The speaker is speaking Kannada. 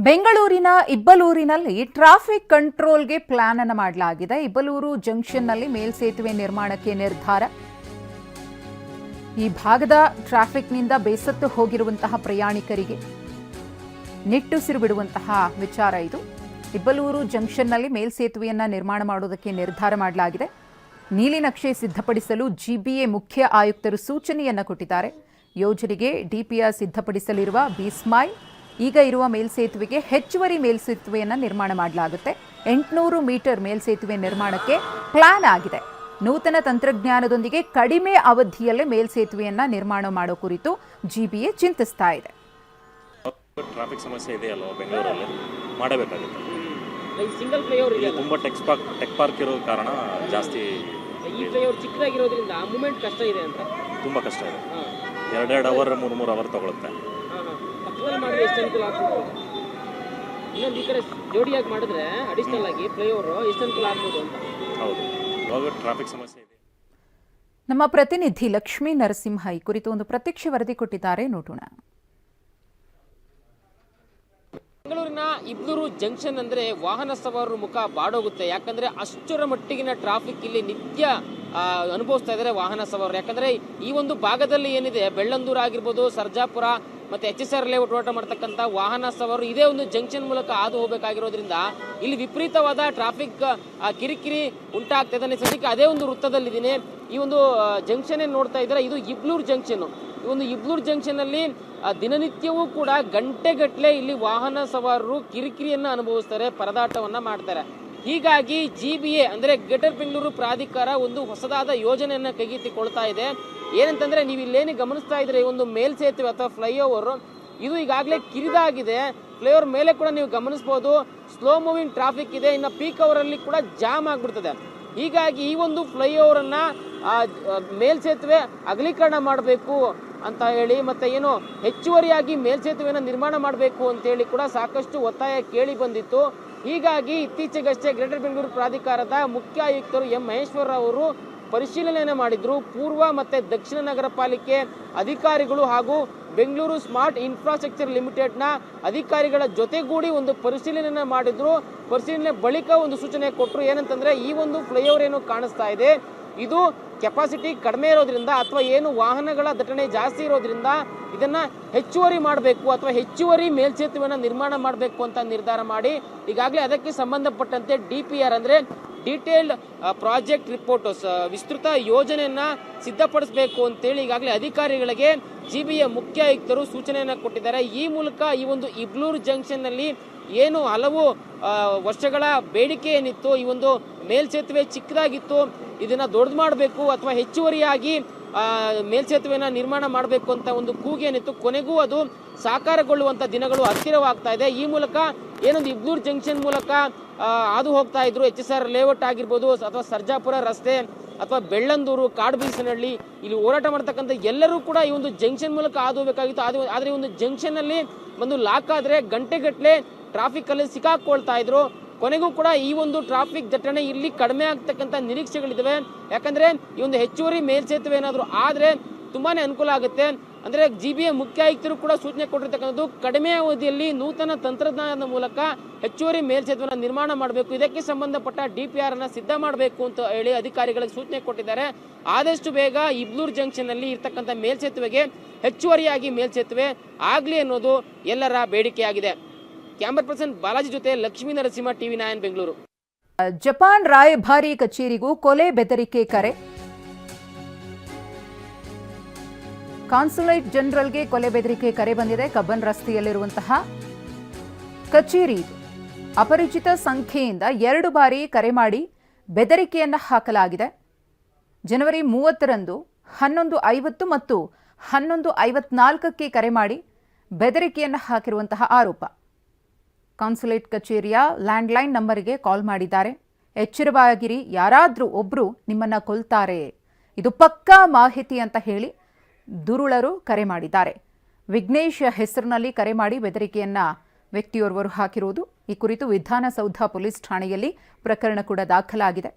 ಬೆಂಗಳೂರಿನ ಇಬ್ಬಲೂರಿನಲ್ಲಿ ಟ್ರಾಫಿಕ್ ಕಂಟ್ರೋಲ್ಗೆ ಪ್ಲಾನ್ ಅನ್ನು ಮಾಡಲಾಗಿದೆ. ಇಬ್ಬಲೂರು ಜಂಕ್ಷನ್ನಲ್ಲಿ ಮೇಲ್ಸೇತುವೆ ನಿರ್ಮಾಣಕ್ಕೆ ನಿರ್ಧಾರ. ಈ ಭಾಗದ ಟ್ರಾಫಿಕ್ನಿಂದ ಬೇಸತ್ತು ಹೋಗಿರುವಂತಹ ಪ್ರಯಾಣಿಕರಿಗೆ ನಿಟ್ಟುಸಿರು ಬಿಡುವಂತಹ ವಿಚಾರ ಇದು. ಇಬ್ಬಲೂರು ಜಂಕ್ಷನ್ನಲ್ಲಿ ಮೇಲ್ಸೇತುವೆಯನ್ನ ನಿರ್ಮಾಣ ಮಾಡುವುದಕ್ಕೆ ನಿರ್ಧಾರ ಮಾಡಲಾಗಿದೆ. ನೀಲಿ ನಕ್ಷೆ ಸಿದ್ಧಪಡಿಸಲು ಜಿಬಿಎ ಮುಖ್ಯ ಆಯುಕ್ತರು ಸೂಚನೆಯನ್ನ ಕೊಟ್ಟಿದ್ದಾರೆ. ಯೋಜನೆಗೆ ಡಿಪಿಆರ್ ಸಿದ್ಧಪಡಿಸಲಿರುವ ಬಿಸ್ಮೈಲ್ ಈಗ ಇರುವ ಮೇಲ್ಸೇತುವೆಗೆ ಹೆಚ್ಚುವರಿ ಮೇಲ್ಸೇತುವೆಯನ್ನು ನಿರ್ಮಾಣ ಮಾಡಲಾಗುತ್ತೆ. 800 ಮೀಟರ್ ಮೇಲ್ಸೇತುವೆ ನಿರ್ಮಾಣಕ್ಕೆ ಪ್ಲಾನ್ ಆಗಿದೆ. ನೂತನ ತಂತ್ರಜ್ಞಾನದೊಂದಿಗೆ ಕಡಿಮೆ ಅವಧಿಯಲ್ಲೇ ಮೇಲ್ಸೇತುವೆಯನ್ನ ನಿರ್ಮಾಣ ಮಾಡೋ ಕುರಿತು ಜಿಬಿಎ ಚಿಂತಿಸ್ತಾ ಇದೆ. ಟ್ರಾಫಿಕ್ ಸಮಸ್ಯೆ ಇದೆ ಅಲ್ವಾ ಬೆಂಗಳೂರಲ್ಲಿ, ಮಾಡಬೇಕಾಗುತ್ತೆ. ಸಿಂಗಲ್ ಫ್ಲೈಓವರ್ ಇದೆ, ತುಂಬಾ ಟೆಕ್ ಪಾರ್ಕ್ ಇರೋ ಕಾರಣ ಜಾಸ್ತಿ. ಈ ಫ್ಲೈಓವರ್ ಚಿಕ್ಕದಾಗಿರೋದ್ರಿಂದ ಮೂವ್ಮೆಂಟ್ ಕಷ್ಟ ಇದೆ ಅಂತ. ತುಂಬಾ ಕಷ್ಟ ಇದೆ. 2 ಅವರ್ 3 ಅವರ್ ತಗೊಳುತ್ತೆ. ಪಕ್ಕದಲ್ಲಿ ಮಾಡಿದ್ರೆ ಎಷ್ಟು ಅನುಕೂಲ ಆಗ್ಬೋದು. ಇನ್ನೊಂದು ಈ ಕಡೆ ಜೋಡಿಯಾಗಿ ಮಾಡಿದ್ರೆ ಅಡಿಷನಲ್ ಆಗಿ ಫ್ಲೈಓವರ್ ಎಷ್ಟು ಅನುಕೂಲ ಆಗ್ಬೋದು ಅಂತ. ಹೌದು, ಇವಾಗ ಟ್ರಾಫಿಕ್ ಸಮಸ್ಯೆ ಇದೆ. ನಮ್ಮ ಪ್ರತಿನಿಧಿ ಲಕ್ಷ್ಮೀ ನರಸಿಂಹ ಈ ಕುರಿತು ಒಂದು ಪ್ರತ್ಯಕ್ಷ ವರದಿ ಕೊಟ್ಟಿದ್ದಾರೆ, ನೋಡೋಣ. ಬೆಂಗಳೂರಿನ ಇಬ್ಬಲೂರು ಜಂಕ್ಷನ್ ಅಂದ್ರೆ ವಾಹನ ಸವಾರರ ಮುಖ ಬಾಡೋಗುತ್ತೆ. ಯಾಕಂದ್ರೆ ಅಷ್ಟರ ಮಟ್ಟಿಗಿನ ಟ್ರಾಫಿಕ್ ಇಲ್ಲಿ ನಿತ್ಯ ಅನುಭವಿಸ್ತಾ ಇದ್ದಾರೆ ವಾಹನ ಸವಾರರು. ಯಾಕಂದ್ರೆ ಈ ಒಂದು ಭಾಗದಲ್ಲಿ ಏನಿದೆ, ಬೆಳ್ಳಂದೂರು ಆಗಿರ್ಬೋದು, ಸರ್ಜಾಪುರ ಮತ್ತೆ HSR ಲೇಔಟ್ ಓಟ ಮಾಡ್ತಕ್ಕಂಥ ವಾಹನ ಸವಾರರು ಇದೇ ಒಂದು ಜಂಕ್ಷನ್ ಮೂಲಕ ಹಾದು ಹೋಗಬೇಕಾಗಿರೋದ್ರಿಂದ ಇಲ್ಲಿ ವಿಪರೀತವಾದ ಟ್ರಾಫಿಕ್ ಕಿರಿಕಿರಿ ಉಂಟಾಗ್ತಾ ಇದೆ. ಸದ್ಯಕ್ಕೆ ಅದೇ ಒಂದು ವೃತ್ತದಲ್ಲಿದ್ದೀನಿ. ಈ ಒಂದು ಜಂಕ್ಷನ್ ಏನ್ ನೋಡ್ತಾ ಇದ್ದಾರೆ, ಇದು ಇಬ್ಬಲೂರು ಜಂಕ್ಷನ್. ಈ ಒಂದು ಇಬ್ಬಲೂರು ಜಂಕ್ಷನ್ ಅಲ್ಲಿ ದಿನನಿತ್ಯವೂ ಕೂಡ ಗಂಟೆಗಟ್ಟಲೆ ಇಲ್ಲಿ ವಾಹನ ಸವಾರರು ಕಿರಿಕಿರಿಯನ್ನ ಅನುಭವಿಸ್ತಾರೆ, ಪರದಾಟವನ್ನ ಮಾಡ್ತಾರೆ. ಹೀಗಾಗಿ ಜಿಬಿಎ ಅಂದ್ರೆ ಗ್ರೇಟರ್ ಬೆಂಗಳೂರು ಪ್ರಾಧಿಕಾರ ಒಂದು ಹೊಸದಾದ ಯೋಜನೆಯನ್ನ ಕೈಗೆತ್ತಿಕೊಳ್ತಾ ಇದೆ. ಏನಂತಂದ್ರೆ ನೀವು ಇಲ್ಲೇನು ಗಮನಿಸ್ತಾ ಇದ್ರೆ, ಒಂದು ಮೇಲ್ಸೇತುವೆ ಅಥವಾ ಫ್ಲೈಓವರ್ ಇದು ಈಗಾಗಲೇ ಕಿರಿದಾಗಿದೆ. ಫ್ಲೈಓವರ್ ಮೇಲೆ ಕೂಡ ನೀವು ಗಮನಿಸಬಹುದು ಸ್ಲೋ ಮೂವಿಂಗ್ ಟ್ರಾಫಿಕ್ ಇದೆ. ಇನ್ನು ಪೀಕ್ ಅವರ್ ಅಲ್ಲಿ ಕೂಡ ಜಾಮ್ ಆಗ್ಬಿಡ್ತದೆ. ಹೀಗಾಗಿ ಈ ಒಂದು ಫ್ಲೈಓವರ್ ಅನ್ನ ಮೇಲ್ಸೇತುವೆ ಅಗಲೀಕರಣ ಮಾಡಬೇಕು ಅಂತ ಹೇಳಿ, ಮತ್ತೆ ಏನು ಹೆಚ್ಚುವರಿಯಾಗಿ ಮೇಲ್ಸೇತುವೆನ ನಿರ್ಮಾಣ ಮಾಡಬೇಕು ಅಂತ ಹೇಳಿ ಕೂಡ ಸಾಕಷ್ಟು ಒತ್ತಾಯ ಕೇಳಿ ಬಂದಿತ್ತು. ಹೀಗಾಗಿ ಇತ್ತೀಚೆಗಷ್ಟೇ ಗ್ರೇಟರ್ ಬೆಂಗಳೂರು ಪ್ರಾಧಿಕಾರದ ಮುಖ್ಯ ಆಯುಕ್ತರು ಎಂ ಮಹೇಶ್ವರ ಅವರು ಪರಿಶೀಲನೆಯನ್ನು ಮಾಡಿದ್ರು. ಪೂರ್ವ ಮತ್ತೆ ದಕ್ಷಿಣ ನಗರ ಪಾಲಿಕೆ ಅಧಿಕಾರಿಗಳು ಹಾಗೂ ಬೆಂಗಳೂರು ಸ್ಮಾರ್ಟ್ ಇನ್ಫ್ರಾಸ್ಟ್ರಕ್ಚರ್ ಲಿಮಿಟೆಡ್ನ ಅಧಿಕಾರಿಗಳ ಜೊತೆಗೂಡಿ ಒಂದು ಪರಿಶೀಲನೆಯನ್ನು ಮಾಡಿದ್ರು. ಪರಿಶೀಲನೆ ಬಳಿಕ ಒಂದು ಸೂಚನೆ ಕೊಟ್ಟರು. ಏನಂತಂದ್ರೆ, ಈ ಒಂದು ಫ್ಲೈಓವರ್ ಏನು ಕಾಣಿಸ್ತಾ ಇದೆ, ಇದು ಕೆಪಾಸಿಟಿ ಕಡಿಮೆ ಇರೋದ್ರಿಂದ ಅಥವಾ ಏನು ವಾಹನಗಳ ದಟ್ಟಣೆ ಜಾಸ್ತಿ ಇರೋದ್ರಿಂದ ಇದನ್ನ ಹೆಚ್ಚುವರಿ ಮಾಡಬೇಕು ಅಥವಾ ಹೆಚ್ಚುವರಿ ಮೇಲ್ಸೇತುವೆನ ನಿರ್ಮಾಣ ಮಾಡಬೇಕು ಅಂತ ನಿರ್ಧಾರ ಮಾಡಿ ಈಗಾಗಲೇ ಅದಕ್ಕೆ ಸಂಬಂಧಪಟ್ಟಂತೆ DPR ಅಂದ್ರೆ ಡೀಟೇಲ್ಡ್ ಪ್ರಾಜೆಕ್ಟ್ ರಿಪೋರ್ಟ್ ವಿಸ್ತೃತ ಯೋಜನೆಯನ್ನ ಸಿದ್ಧಪಡಿಸಬೇಕು ಅಂತೇಳಿ ಈಗಾಗಲೇ ಅಧಿಕಾರಿಗಳಿಗೆ ಜಿಬಿಎ ಮುಖ್ಯ ಆಯುಕ್ತರು ಸೂಚನೆಯನ್ನ ಕೊಟ್ಟಿದ್ದಾರೆ. ಈ ಮೂಲಕ ಈ ಒಂದು ಇಬ್ಬಲೂರು ಜಂಕ್ಷನ್ ನಲ್ಲಿ ಏನು ಹಲವು ವರ್ಷಗಳ ಬೇಡಿಕೆ ಏನಿತ್ತು, ಈ ಒಂದು ಮೇಲ್ಸೇತುವೆ ಚಿಕ್ಕದಾಗಿತ್ತು, ಇದನ್ನ ದೊಡ್ಡದು ಮಾಡಬೇಕು ಅಥವಾ ಹೆಚ್ಚುವರಿಯಾಗಿ ಮೇಲ್ಸೇತುವೆನ ನಿರ್ಮಾಣ ಮಾಡಬೇಕು ಅಂತ ಒಂದು ಕೂಗೇನಿತ್ತು, ಕೊನೆಗೂ ಅದು ಸಾಕಾರಗೊಳ್ಳುವಂತ ದಿನಗಳು ಹತ್ತಿರವಾಗ್ತಾ ಇದೆ. ಈ ಮೂಲಕ ಏನೊಂದು ಇಬ್ಬಲೂರು ಜಂಕ್ಷನ್ ಮೂಲಕ ಹಾದು ಹೋಗ್ತಾ ಇದ್ರು HSR ಲೇಔಟ್ ಆಗಿರ್ಬೋದು ಅಥವಾ ಸರ್ಜಾಪುರ ರಸ್ತೆ ಅಥವಾ ಬೆಳ್ಳಂದೂರು, ಕಾಡುಬೀಸನಹಳ್ಳಿ, ಇಲ್ಲಿ ಹೋರಾಟ ಮಾಡ್ತಕ್ಕಂಥ ಎಲ್ಲರೂ ಕೂಡ ಈ ಒಂದು ಜಂಕ್ಷನ್ ಮೂಲಕ ಹಾದು ಹೋಗಬೇಕಾಗಿತ್ತು. ಆದ್ರೆ ಈ ಒಂದು ಜಂಕ್ಷನ್ ಅಲ್ಲಿ ಒಂದು ಲಾಕ್ ಆದ್ರೆ ಗಂಟೆಗಟ್ಟಲೆ ಟ್ರಾಫಿಕ್ ಅಲ್ಲಿ ಸಿಕ್ಕಾಕೊಳ್ತಾ ಇದ್ರು. ಕೊನೆಗೂ ಕೂಡ ಈ ಒಂದು ಟ್ರಾಫಿಕ್ ದಟ್ಟಣೆ ಇಲ್ಲಿ ಕಡಿಮೆ ಆಗ್ತಕ್ಕಂಥ ನಿರೀಕ್ಷೆಗಳಿದಾವೆ. ಯಾಕಂದ್ರೆ ಈ ಒಂದು ಹೆಚ್ಚುವರಿ ಮೇಲ್ಸೇತುವೆ ಏನಾದ್ರು ಆದ್ರೆ ತುಂಬಾನೇ ಅನುಕೂಲ ಆಗುತ್ತೆ. ಅಂದ್ರೆ ಜಿಬಿಎ ಮುಖ್ಯ ಆಯುಕ್ತರು ಕೂಡ ಸೂಚನೆ ಕೊಟ್ಟಿರ್ತಕ್ಕಂಥದ್ದು ಕಡಿಮೆ ಅವಧಿಯಲ್ಲಿ ನೂತನ ತಂತ್ರಜ್ಞಾನದ ಮೂಲಕ ಹೆಚ್ಚುವರಿ ಮೇಲ್ಸೇತುವೆನ ನಿರ್ಮಾಣ ಮಾಡಬೇಕು. ಇದಕ್ಕೆ ಸಂಬಂಧಪಟ್ಟ DPR ಅನ್ನ ಸಿದ್ಧ ಮಾಡಬೇಕು ಅಂತ ಹೇಳಿ ಅಧಿಕಾರಿಗಳಿಗೆ ಸೂಚನೆ ಕೊಟ್ಟಿದ್ದಾರೆ. ಆದಷ್ಟು ಬೇಗ ಇಬ್ಬಲೂರು ಜಂಕ್ಷನ್ ಅಲ್ಲಿ ಇರ್ತಕ್ಕಂಥ ಮೇಲ್ಸೇತುವೆಗೆ ಹೆಚ್ಚುವರಿಯಾಗಿ ಮೇಲ್ಸೇತುವೆ ಆಗ್ಲಿ ಅನ್ನೋದು ಎಲ್ಲರ ಬೇಡಿಕೆಯಾಗಿದೆ. ಕ್ಯಾಮರಾ ಪರ್ಸನ್ ಬಾಲಾಜಿ ಜೊತೆ ಲಕ್ಷ್ಮೀ ನರಸಿಂಹ, TV9 ಬೆಂಗಳೂರು. ಜಪಾನ್ ರಾಯಭಾರಿ ಕಚೇರಿಗೂ ಕೊಲೆ ಬೆದರಿಕೆ ಕರೆ. ಕಾನ್ಸುಲೇಟ್ ಜನರಲ್ಗೆ ಕೊಲೆ ಬೆದರಿಕೆ ಕರೆ ಬಂದಿದೆ. ಕಬ್ಬನ್ ರಸ್ತೆಯಲ್ಲಿರುವಂತಹ ಕಚೇರಿ ಅಪರಿಚಿತ ಸಂಖ್ಯೆಯಿಂದ 2 ಬಾರಿ ಕರೆ ಮಾಡಿ ಬೆದರಿಕೆಯನ್ನು ಹಾಕಲಾಗಿದೆ. ಜನವರಿ 30ರಂದು 11:50 ಮತ್ತು 11:54ಕ್ಕೆ ಕರೆ ಮಾಡಿ ಬೆದರಿಕೆಯನ್ನು ಹಾಕಿರುವಂತಹ ಆರೋಪ. ಕಾನ್ಸುಲೇಟ್ ಕಚೇರಿಯ ಲ್ಯಾಂಡ್ಲೈನ್ ನಂಬರ್ಗೆ ಕಾಲ್ ಮಾಡಿದ್ದಾರೆ. ಎಚ್ಚರವಾಗಿರಿ, ಯಾರಾದರೂ ಒಬ್ಬರು ನಿಮ್ಮನ್ನ ಕೊಲ್ತಾರೆ, ಇದು ಪಕ್ಕಾ ಮಾಹಿತಿ ಅಂತ ಹೇಳಿ ದುರುಳರು ಕರೆ ಮಾಡಿದ್ದಾರೆ. ವಿಘ್ನೇಶ್ ಹೆಸರಿನಲ್ಲಿ ಕರೆ ಮಾಡಿ ಬೆದರಿಕೆಯನ್ನ ವ್ಯಕ್ತಿಯೋರ್ವರು ಹಾಕಿರುವುದು. ಈ ಕುರಿತು ವಿಧಾನಸೌಧ ಪೊಲೀಸ್ ಠಾಣೆಯಲ್ಲಿ ಪ್ರಕರಣ ಕೂಡ ದಾಖಲಾಗಿದೆ.